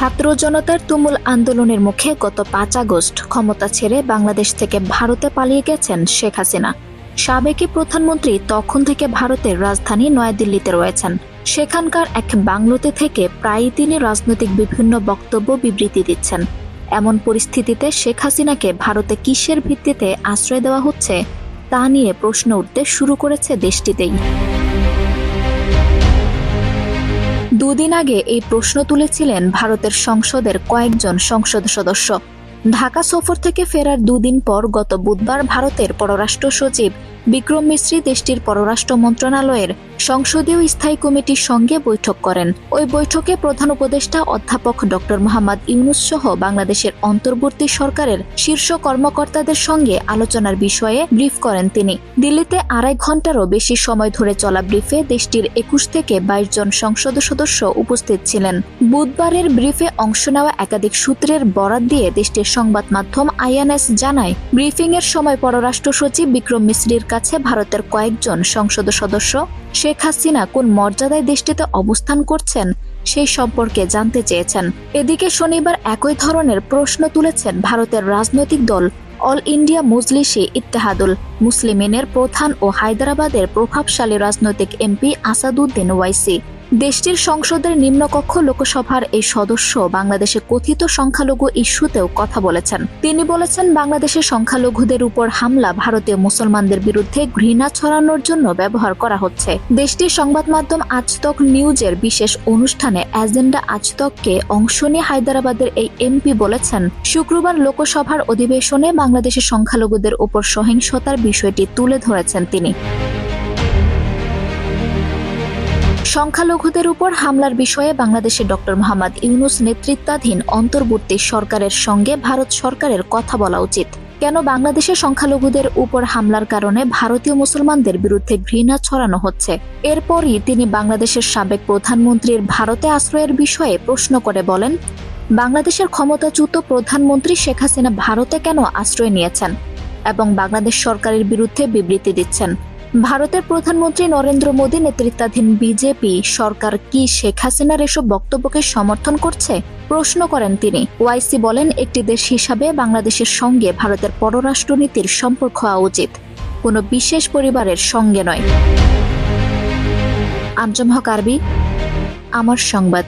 ছাত্র জনতার তুমুল আন্দোলনের মুখে গত ৫ আগস্ট ক্ষমতা ছেড়ে বাংলাদেশ থেকে ভারতে পালিয়ে গেছেন শেখ হাসিনা। সাবেক প্রধানমন্ত্রী তখন থেকে ভারতের রাজধানী নয়াদিল্লিতে রয়েছেন। সেখানকার এক বাংলোতে থেকে প্রায়ই তিনি রাজনৈতিক বিভিন্ন বক্তব্য বিবৃতি দিচ্ছেন। এমন পরিস্থিতিতে শেখ হাসিনাকে ভারতে কিসের ভিত্তিতে আশ্রয় দেওয়া হচ্ছে তা নিয়ে প্রশ্ন উঠতে শুরু করেছে দেশটিতেই। দুদিন আগে এই প্রশ্ন তুলেছিলেন ভারতের সংসদের কয়েকজন সংসদ সদস্য। ঢাকা সফর থেকে ফেরার দুদিন পর গত বুধবার ভারতের পররাষ্ট্র সচিব বিক্রম মিশ্রি দেশটির পররাষ্ট্র মন্ত্রণালয়ের সংসদীয় স্থায়ী কমিটির সঙ্গে বৈঠক করেন। ওই বৈঠকে প্রধান উপদেষ্টা অধ্যাপক ডক্টর মোহাম্মদ ইউনূস সহ বাংলাদেশের অন্তর্বর্তী সরকারের শীর্ষ কর্মকর্তাদের সঙ্গে আলোচনার বিষয়ে ব্রিফ করেন তিনি। দিল্লিতে ২.৫ ঘণ্টারও বেশি সময় ধরে চলা ব্রিফে দেশটির ২১ থেকে ২২ জন সংসদ সদস্য উপস্থিত ছিলেন। বুধবারের ব্রিফে অংশ নেওয়া একাধিক সূত্রের বরাত দিয়ে দেশটির সংবাদ মাধ্যম আইএনএস জানায়, ব্রিফিংয়ের সময় পররাষ্ট্র সচিব বিক্রম মিশ্রির কাছে ভারতের কয়েকজন সংসদ সদস্য শেখ হাসিনা কোন মর্যাদায় দেশটিতে অবস্থান করছেন সেই সম্পর্কে জানতে চেয়েছেন। এদিকে শনিবার একই ধরনের প্রশ্ন তুলেছেন ভারতের রাজনৈতিক দল অল ইন্ডিয়া মজলিসে ইত্তেহাদুল মুসলিমিনের প্রধান ও হায়দ্রাবাদের প্রভাবশালী রাজনৈতিক এমপি আসাদুদ্দিন ওয়াইসি। দেশটির সংসদের নিম্নকক্ষ লোকসভার এই সদস্য বাংলাদেশে কথিত সংখ্যালঘু ইস্যুতেও কথা বলেছেন। তিনি বলেছেন, বাংলাদেশের সংখ্যালঘুদের উপর হামলা ভারতীয় মুসলমানদের বিরুদ্ধে ঘৃণা ছড়ানোর জন্য ব্যবহার করা হচ্ছে। দেশটির সংবাদ মাধ্যম আজতক নিউজের বিশেষ অনুষ্ঠানে এজেন্ডা আজতককে অংশ নিয়ে হায়দ্রাবাদের এই এমপি বলেছেন, শুক্রবার লোকসভার অধিবেশনে বাংলাদেশের সংখ্যালঘুদের উপর সহিংসতার বিষয়টি তুলে ধরেছেন তিনি। সংখ্যালঘুদের উপর হামলার বিষয়ে বাংলাদেশে ডক্টর মোহাম্মদ ইউনূস নেতৃত্বাধীন অন্তর্বর্তী সরকারের সঙ্গে ভারত সরকারের কথা বলা উচিত। কেন বাংলাদেশের সংখ্যালঘুদের উপর হামলার কারণে ভারতীয় মুসলমানদের বিরুদ্ধে ঘৃণা ছড়ানো হচ্ছে? এরপরই তিনি বাংলাদেশের সাবেক প্রধানমন্ত্রীর ভারতে আশ্রয়ের বিষয়ে প্রশ্ন করে বলেন, বাংলাদেশের ক্ষমতাচ্যুত প্রধানমন্ত্রী শেখ হাসিনা ভারতে কেন আশ্রয় নিয়েছেন এবং বাংলাদেশ সরকারের বিরুদ্ধে বিবৃতি দিচ্ছেন? ভারতের প্রধানমন্ত্রী নরেন্দ্র মোদী নেতৃত্বাধীন বিজেপি সরকার কি শেখ হাসিনার এসব বক্তব্যকে সমর্থন করছে? প্রশ্ন করেন তিনি। ওয়াইসি বলেন, একটি দেশ হিসাবে বাংলাদেশের সঙ্গে ভারতের পররাষ্ট্রনীতির সম্পর্ক হওয়া উচিত, কোনো বিশেষ পরিবারের সঙ্গে নয়। আঞ্জুম হক আরবি, আমার সংবাদ।